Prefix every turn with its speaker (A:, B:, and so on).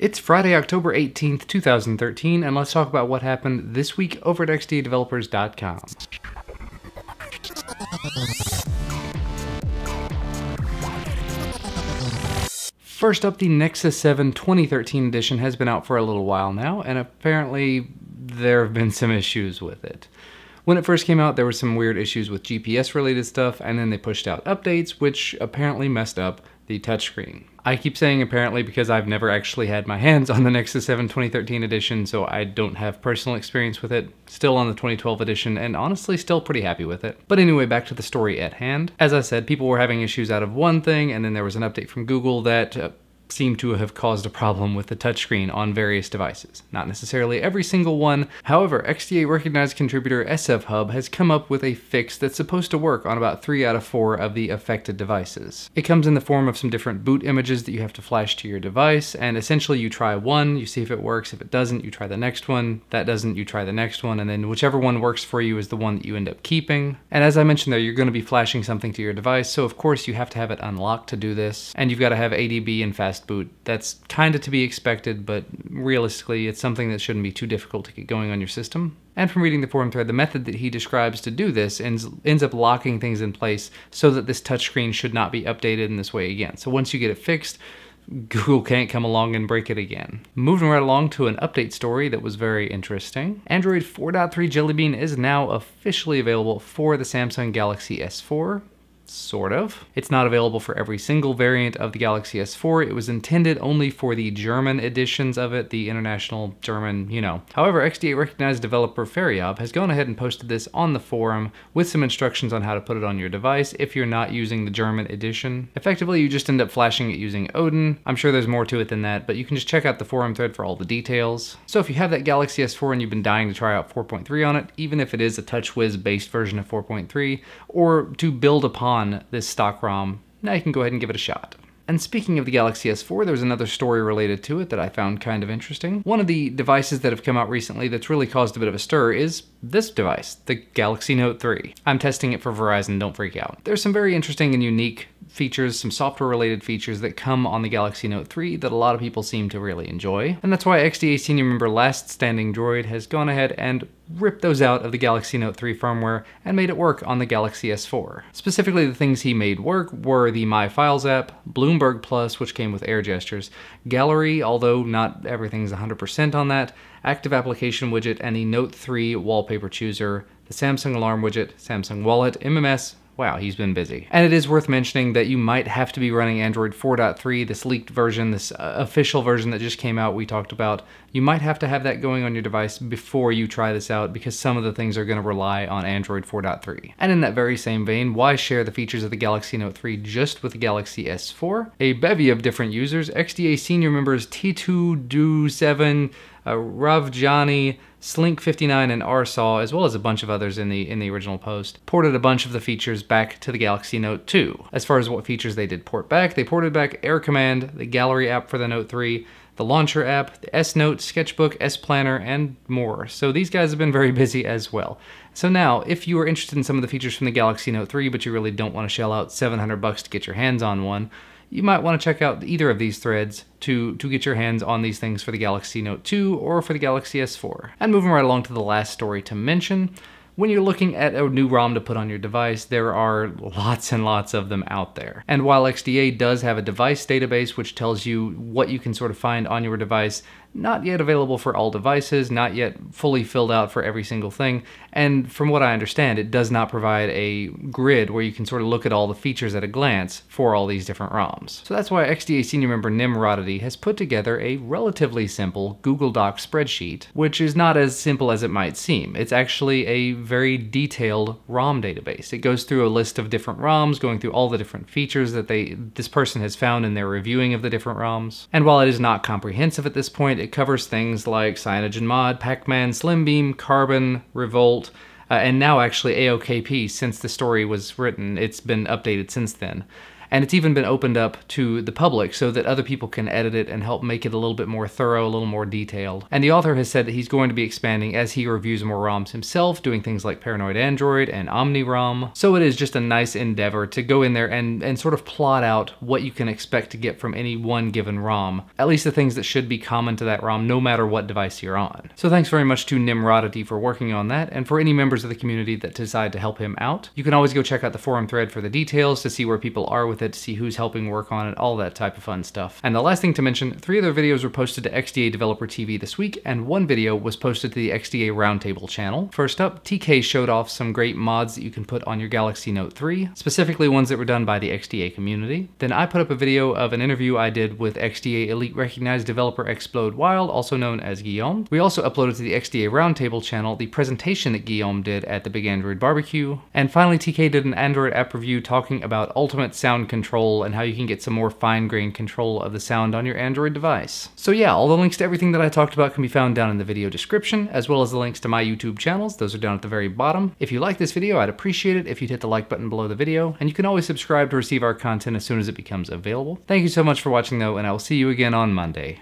A: It's Friday, October 18th, 2013, and let's talk about what happened this week over at xdadevelopers.com. First up, the Nexus 7 2013 edition has been out for a little while now, and apparently there have been some issues with it. When it first came out, there were some weird issues with GPS-related stuff, and then they pushed out updates, which apparently messed up the touchscreen. I keep saying apparently because I've never actually had my hands on the Nexus 7 2013 edition, so I don't have personal experience with it. Still on the 2012 edition, and honestly still pretty happy with it. But anyway, back to the story at hand. As I said, people were having issues out of one thing, and then there was an update from Google that seemed to have caused a problem with the touchscreen on various devices. Not necessarily every single one. However, XDA recognized contributor SFHub has come up with a fix that's supposed to work on about 3 out of 4 of the affected devices. It comes in the form of some different boot images that you have to flash to your device, and essentially you try one, you see if it works. If it doesn't, you try the next one. That doesn't, you try the next one, and then whichever one works for you is the one that you end up keeping. And as I mentioned there, you're going to be flashing something to your device, so of course you have to have it unlocked to do this, and you've got to have ADB and fast boot. That's kind of to be expected, but realistically, it's something that shouldn't be too difficult to get going on your system. And from reading the forum thread, the method that he describes to do this ends up locking things in place so that this touchscreen should not be updated in this way again. So once you get it fixed, Google can't come along and break it again. Moving right along to an update story that was very interesting. Android 4.3 Jelly Bean is now officially available for the Samsung Galaxy S4. Sort of. It's not available for every single variant of the Galaxy S4. It was intended only for the German editions of it, the international German, you know. However, XDA recognized developer Faryab has gone ahead and posted this on the forum with some instructions on how to put it on your device if you're not using the German edition. Effectively, you just end up flashing it using Odin. I'm sure there's more to it than that, but you can just check out the forum thread for all the details. So if you have that Galaxy S4 and you've been dying to try out 4.3 on it, even if it is a TouchWiz based version of 4.3, or to build upon this stock ROM, now you can go ahead and give it a shot. And speaking of the Galaxy S4, there's another story related to it that I found kind of interesting. One of the devices that have come out recently that's really caused a bit of a stir is this device, the Galaxy Note 3. I'm testing it for Verizon, don't freak out. There's some very interesting and unique features, some software-related features that come on the Galaxy Note 3 that a lot of people seem to really enjoy. And that's why XDA senior member Last Standing Droid has gone ahead and ripped those out of the Galaxy Note 3 firmware and made it work on the Galaxy S4. Specifically, the things he made work were the My Files app, Bloomberg Plus, which came with air gestures, Gallery, although not everything's 100% on that, Active Application Widget, and the Note 3 Wallpaper Chooser, the Samsung Alarm Widget, Samsung Wallet, MMS. Wow, he's been busy. And it is worth mentioning that you might have to be running Android 4.3, this leaked version, this official version that just came out we talked about. You might have to have that going on your device before you try this out because some of the things are going to rely on Android 4.3. And in that very same vein, why share the features of the Galaxy Note 3 just with the Galaxy S4? A bevy of different users, XDA senior members T2Do7, Ravjani, Slink59, and Rsaw, as well as a bunch of others in the original post, ported a bunch of the features back to the Galaxy Note 2. As far as what features they did port back, they ported back Air Command, the Gallery app for the Note 3, the Launcher app, the S-Note, Sketchbook, S-Planner, and more. So these guys have been very busy as well. So now, if you are interested in some of the features from the Galaxy Note 3, but you really don't want to shell out $700 to get your hands on one, you might want to check out either of these threads to get your hands on these things for the Galaxy Note 2 or for the Galaxy S4. And moving right along to the last story to mention, when you're looking at a new ROM to put on your device, there are lots and lots of them out there. And while XDA does have a device database which tells you what you can sort of find on your device, not yet available for all devices, not yet fully filled out for every single thing, and from what I understand, it does not provide a grid where you can sort of look at all the features at a glance for all these different ROMs. So that's why XDA senior member Nimrodity has put together a relatively simple Google Docs spreadsheet, which is not as simple as it might seem. It's actually a very detailed ROM database. It goes through a list of different ROMs, going through all the different features that this person has found in their reviewing of the different ROMs. And while it is not comprehensive at this point, it covers things like CyanogenMod, Pac-Man, Slimbeam, Carbon, Revolt, and now actually AOKP. Since the story was written, it's been updated since then. And it's even been opened up to the public so that other people can edit it and help make it a little bit more thorough, a little more detailed. And the author has said that he's going to be expanding as he reviews more ROMs himself, doing things like Paranoid Android and OmniROM. So it is just a nice endeavor to go in there and sort of plot out what you can expect to get from any one given ROM, at least the things that should be common to that ROM no matter what device you're on. So thanks very much to Nimrodity for working on that, and for any members of the community that decide to help him out. You can always go check out the forum thread for the details, to see where people are with it, to see who's helping work on it, all that type of fun stuff. And the last thing to mention, 3 other videos were posted to XDA Developer TV this week, and 1 video was posted to the XDA Roundtable channel. First up, TK showed off some great mods that you can put on your Galaxy Note 3, specifically ones that were done by the XDA community. Then I put up a video of an interview I did with XDA Elite Recognized Developer Explode Wild, also known as Guillaume. We also uploaded to the XDA Roundtable channel the presentation that Guillaume did at the Big Android Barbecue. And finally, TK did an Android app review talking about ultimate sound control and how you can get some more fine-grained control of the sound on your Android device. So yeah, all the links to everything that I talked about can be found down in the video description, as well as the links to my YouTube channels. Those are down at the very bottom. If you like this video, I'd appreciate it if you'd hit the like button below the video, and you can always subscribe to receive our content as soon as it becomes available. Thank you so much for watching though, and I will see you again on Monday.